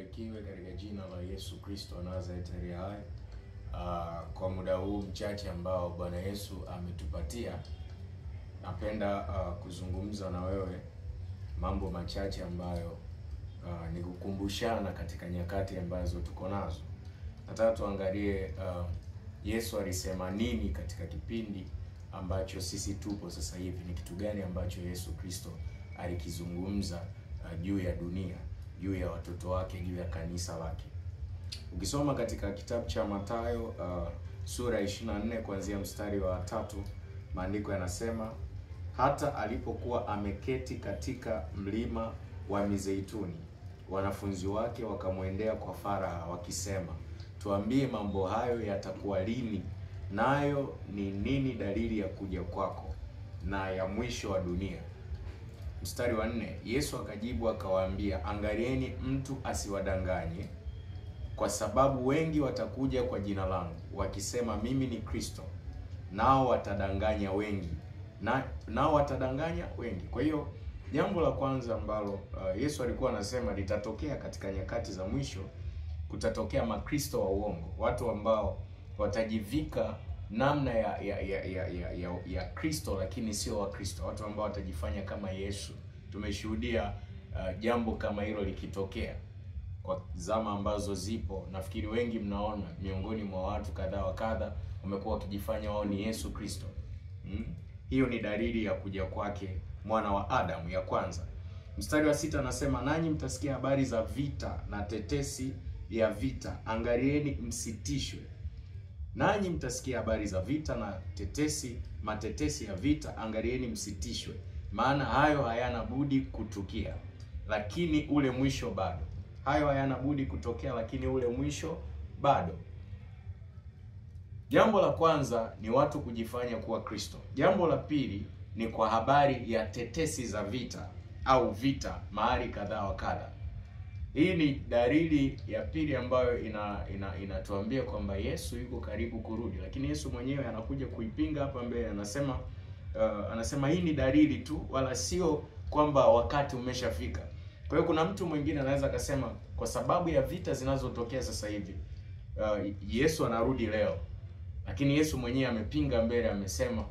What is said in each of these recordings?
libarikiwe katika jina la Yesu Kristo wa Nazareti aliye hai. Kwa muda huu mchache ambao Bwana Yesu ametupatia, napenda kuzungumza na wewe mambo machache ambayo ni kukumbushana katika nyakati ambazo tuko nazo. Nataka tuangalie Yesu alisema nini katika kipindi ambacho sisi tupo sasa hivi. Ni kitu gani ambacho Yesu Kristo alikizungumza juu ya dunia, juu ya watoto wake, juu ya kanisa lake. Ukisoma katika kitabu cha Mathayo sura 24 kuanzia mstari wa 3, maandiko yanasema, hata alipokuwa ameketi katika mlima wa Mizeituni, wanafunzi wake wakamwendea kwa faraha wakisema, tuambie mambo hayo yatakuwa lini, nayo ni nini dalili ya kuja kwako na ya mwisho wa dunia? Mstari wa 4, Yesu akajibu akawaambia, angalieni mtu asiwadanganye, kwa sababu wengi watakuja kwa jina langu wakisema mimi ni Kristo, nao watadanganya wengi. Nao watadanganya wengi. Kwa hiyo jambo la kwanza ambalo Yesu alikuwa anasema litatokea katika nyakati za mwisho, kutatokea makristo wa uongo, watu ambao watajivika namna ya Kristo lakini sio wa Kristo, watu ambao watajifanya kama Yesu. Tumeshuhudia jambo kama hilo likitokea kwa zama ambazo zipo. Nafikiri wengi mnaona miongoni mwa watu kadha wa kadha wamekuwa wakijifanya wao ni Yesu Kristo. Hiyo ni dalili ya kuja kwake mwana wa Adamu ya kwanza. Mstari wa 6 anasema, nanyi mtasikia habari za vita na tetesi ya vita, angalieni msitishwe. Nanyi mtasikia habari za vita na matetesi ya vita, angalieni msitishwe, maana hayo hayana budi kutukia, lakini ule mwisho bado. Hayo hayana budi kutokea, lakini ule mwisho bado. Jambo la kwanza ni watu kujifanya kuwa Kristo. Jambo la pili ni kwa habari ya tetesi za vita au vita mahali kadha wa kadha. Hii ni dalili ya pili ambayo inatuambia kwamba Yesu yuko karibu kurudi, lakini Yesu mwenyewe anakuja kuipinga hapa mbele. Anasema hii ni dalili tu, wala sio kwamba wakati umeshafika. Kwa hiyo kuna mtu mwingine anaweza akasema kwa sababu ya vita zinazotokea sasa hivi Yesu anarudi leo, lakini Yesu mwenyewe amepinga mbele, amesema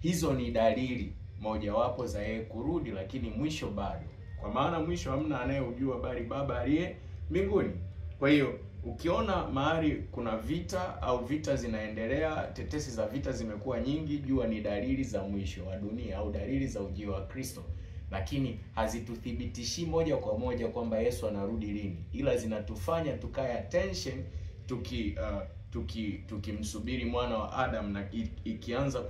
hizo ni dalili mojawapo za yeye kurudi, lakini mwisho bado. Kwa maana mwisho hamna anayeujua bali Baba aliye mbinguni. Kwa hiyo ukiona mahali kuna vita au vita zinaendelea, tetesi za vita zimekuwa nyingi, jua ni dalili za mwisho wa dunia au dalili za ujio wa Kristo. Lakini hazituthibitishi moja kwa moja kwamba Yesu anarudi lini, ila zinatufanya tukae attention tukimsubiri mwana wa Adam, na ikianza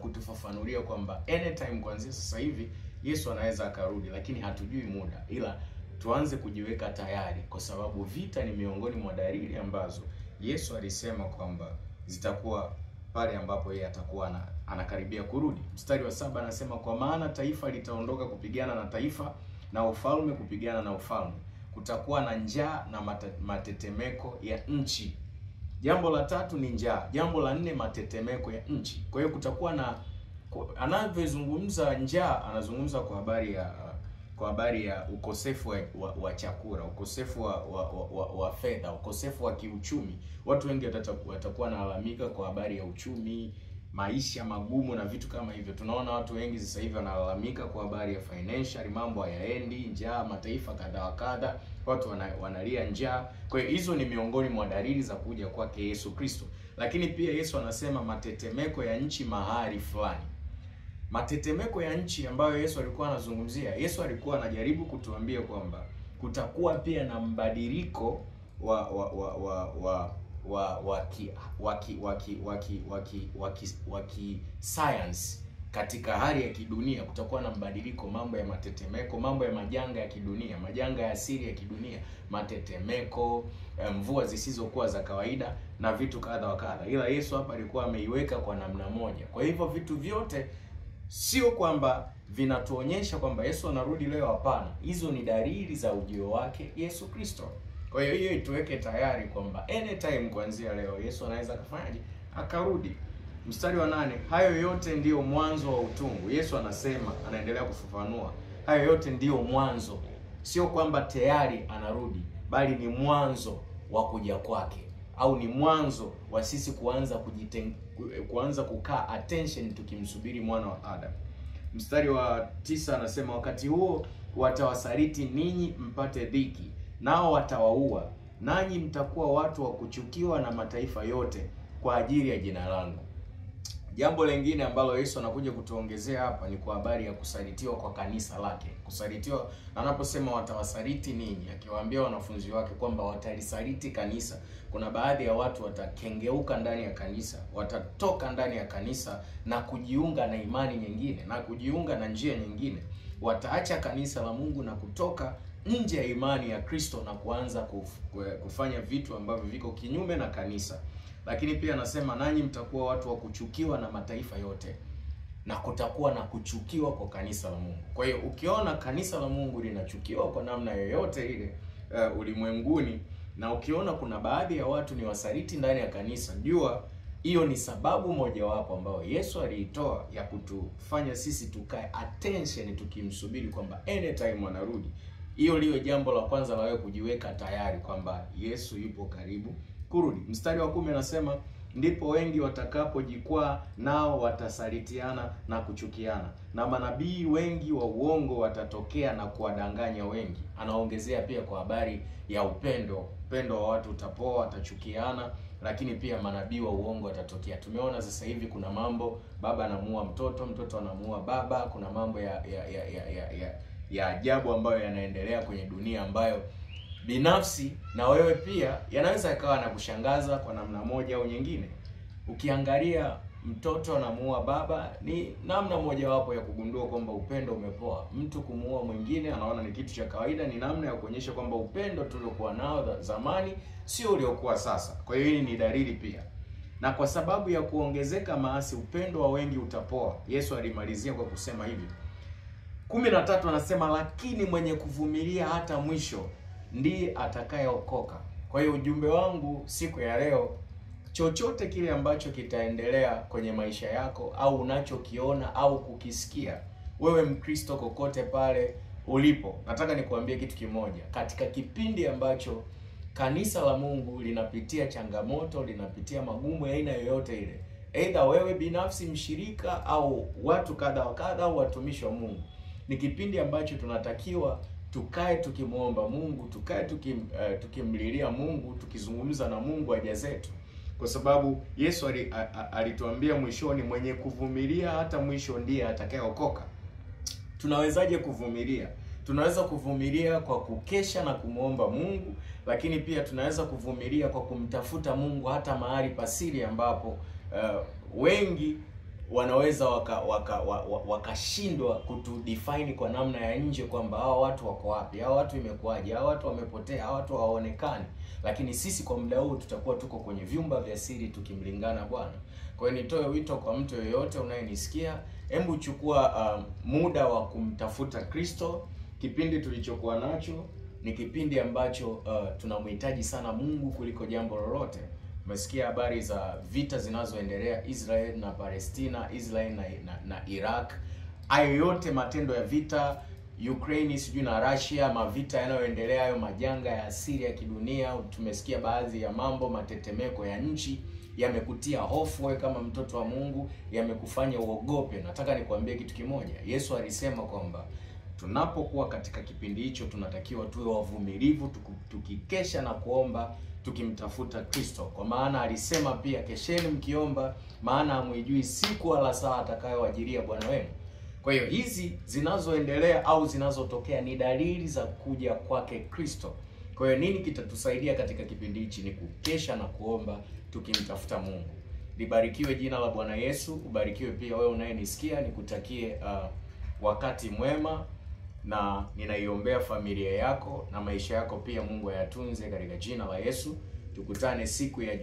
kutufafanulia kwamba anytime kuanzia sasa hivi Yesu anaweza akarudi, lakini hatujui muda, ila tuanze kujiweka tayari, kwa sababu vita ni miongoni mwa dalili ambazo Yesu alisema kwamba zitakuwa pale ambapo yeye atakuwa anakaribia kurudi. Mstari wa 7 anasema, kwa maana taifa litaondoka kupigana na taifa na ufalme kupigana na ufalme, kutakuwa na njaa na matetemeko ya nchi. Jambo la 3 ni njaa. Jambo la 4 matetemeko ya nchi. Kwa hiyo kutakuwa na, anavyozungumza njaa anazungumza kwa habari ya ukosefu wa chakula, ukosefu wa fedha, ukosefu wa kiuchumi. Watu wengi watakuwa nalalamika kwa habari ya uchumi, maisha magumu na vitu kama hivyo. Tunaona watu wengi sasa hivi wanalalamika kwa habari ya financial, mambo hayaendi, njaa, mataifa kadha wa kadha, watu wanalia njaa. Kwa hiyo hizo ni miongoni mwa dalili za kuja kwake Yesu Kristo. Lakini pia Yesu anasema matetemeko ya nchi mahali fulani. Matetemeko ya nchi ambayo Yesu alikuwa anazungumzia, Yesu alikuwa anajaribu kutuambia kwamba kutakuwa pia na mbadiliko wa science katika hali ya kidunia. Kutakuwa na mbadiliko, mambo ya matetemeko, mambo ya majanga ya kidunia, majanga ya asili ya kidunia, matetemeko, mvua zisizokuwa za kawaida na vitu kadha wa kadha. Ila Yesu hapa alikuwa ameiweka kwa namna moja. Kwa hivyo vitu vyote sio kwamba vinatuonyesha kwamba Yesu anarudi leo, hapana. Hizo ni dalili za ujio wake Yesu Kristo. Kwa hiyo hiyo ituweke tayari kwamba anytime kuanzia leo Yesu anaweza kufanyaje? Akarudi. Mstari wa 8, hayo yote ndiyo mwanzo wa utungu. Yesu anasema, anaendelea kufafanua, hayo yote ndiyo mwanzo. sio kwamba tayari anarudi, bali ni mwanzo wa kuja kwake, au ni mwanzo wa sisi kuanza kukaa attention tukimsubiri mwana wa Adamu. Mstari wa 9 anasema, wakati huo watawasaliti ninyi mpate dhiki, nao watawaua, nanyi mtakuwa watu wa kuchukiwa na mataifa yote kwa ajili ya jina langu. Jambo lingine ambalo Yesu anakuja kutuongezea hapa ni kwa habari ya kusalitiwa kwa kanisa lake. Kusalitiwa, anaposema watawasaliti ninyi, akiwaambia wanafunzi wake kwamba watalisaliti kanisa. Kuna baadhi ya watu watakengeuka ndani ya kanisa, watatoka ndani ya kanisa na kujiunga na imani nyingine na kujiunga na njia nyingine. Wataacha kanisa la Mungu na kutoka nje ya imani ya Kristo na kuanza kufanya vitu ambavyo viko kinyume na kanisa. Lakini pia anasema, nanyi mtakuwa watu wa kuchukiwa na mataifa yote, na kutakuwa na kuchukiwa kwa kanisa la Mungu. Kwa hiyo ukiona kanisa la Mungu linachukiwa kwa namna yoyote ile ulimwenguni, na ukiona kuna baadhi ya watu ni wasaliti ndani ya kanisa, jua hiyo ni sababu mojawapo ambayo Yesu aliitoa ya kutufanya sisi tukae attention tukimsubiri kwamba anytime anarudi. Hiyo liwe jambo la kwanza la wewe kujiweka tayari kwamba Yesu yupo karibu kurudi. Mstari wa 10 anasema, ndipo wengi watakapojikwaa, nao watasalitiana na kuchukiana, na manabii wengi wa uongo watatokea na kuwadanganya wengi. Anaongezea pia kwa habari ya upendo wa watu utapoa, watachukiana, lakini pia manabii wa uongo watatokea. Tumeona sasa hivi kuna mambo, baba anamuua mtoto, mtoto anamuua baba. Kuna mambo ya ajabu ambayo yanaendelea kwenye dunia ambayo binafsi na wewe pia yanaweza yakawa na kushangaza kwa namna moja au nyingine. Ukiangalia mtoto anamuua baba, ni namna mojawapo ya kugundua kwamba upendo umepoa. Mtu kumuua mwingine anaona ni kitu cha kawaida, ni namna ya kuonyesha kwamba upendo tuliokuwa nao zamani sio uliokuwa sasa. Kwa hiyo hii ni dalili pia. Na kwa sababu ya kuongezeka maasi, upendo wa wengi utapoa. Yesu alimalizia kwa kusema hivi. 13 anasema, lakini mwenye kuvumilia hata mwisho ndiye atakayeokoka. Kwa hiyo ujumbe wangu siku ya leo, chochote kile ambacho kitaendelea kwenye maisha yako au unachokiona au kukisikia, wewe Mkristo kokote pale ulipo, nataka nikuambie kitu kimoja. Katika kipindi ambacho kanisa la Mungu linapitia changamoto, linapitia magumu ya aina yoyote ile, aidha wewe binafsi mshirika au watu kadha wa kadha au watumishi wa Mungu, ni kipindi ambacho tunatakiwa tukae tukimuomba Mungu, tukae tukimlilia Mungu, tukizungumza na Mungu haja zetu. Kwa sababu Yesu alituambia mwishoni, mwenye kuvumilia hata mwisho ndiye atakayeokoka. Tunawezaje kuvumilia? Tunaweza kuvumilia kwa kukesha na kumuomba Mungu, lakini pia tunaweza kuvumilia kwa kumtafuta Mungu hata mahali pasiri ambapo wengi wanaweza wakashindwa kutudefine kwa namna ya nje kwamba hawa watu wako wapi, hawa watu imekuwaje, hawa watu wamepotea, hawa watu hawaonekani. Lakini sisi kwa muda huu tutakuwa tuko kwenye vyumba vya siri tukimlingana Bwana. Kwa hiyo nitoe wito kwa mtu yeyote unayenisikia, hebu chukua muda wa kumtafuta Kristo. Kipindi tulichokuwa nacho ni kipindi ambacho tunamhitaji sana Mungu kuliko jambo lolote. Umesikia habari za vita zinazoendelea Israel na Palestina, Israel na Iraq. Hayo yote matendo ya vita, Ukraine sijui na Russia, mavita yanayoendelea, hayo majanga ya asili ya kidunia. Tumesikia baadhi ya mambo, matetemeko ya nchi yamekutia hofu wewe kama mtoto wa Mungu, yamekufanya uogope. Nataka nikwambie kitu kimoja. Yesu alisema kwamba tunapokuwa katika kipindi hicho tunatakiwa tuwe wavumilivu, tukikesha na kuomba, tukimtafuta Kristo. Kwa maana alisema pia, kesheni mkiomba, maana hamwijui siku wala saa atakayowajilia Bwana wenu. Kwa hiyo hizi zinazoendelea au zinazotokea ni dalili za kuja kwake Kristo. Kwa hiyo nini kitatusaidia katika kipindi hichi? Ni kukesha na kuomba, tukimtafuta Mungu. Libarikiwe jina la Bwana Yesu. Ubarikiwe pia wewe unayenisikia. Nikutakie wakati mwema, na ninaiombea familia yako na maisha yako pia Mungu ayatunze katika jina la Yesu. Tukutane siku ya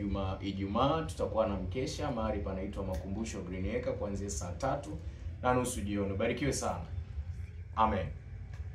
Ijumaa, tutakuwa na mkesha mahali panaitwa Makumbusho Green Acre kuanzia saa 3:30 jioni. Barikiwe sana. Amen.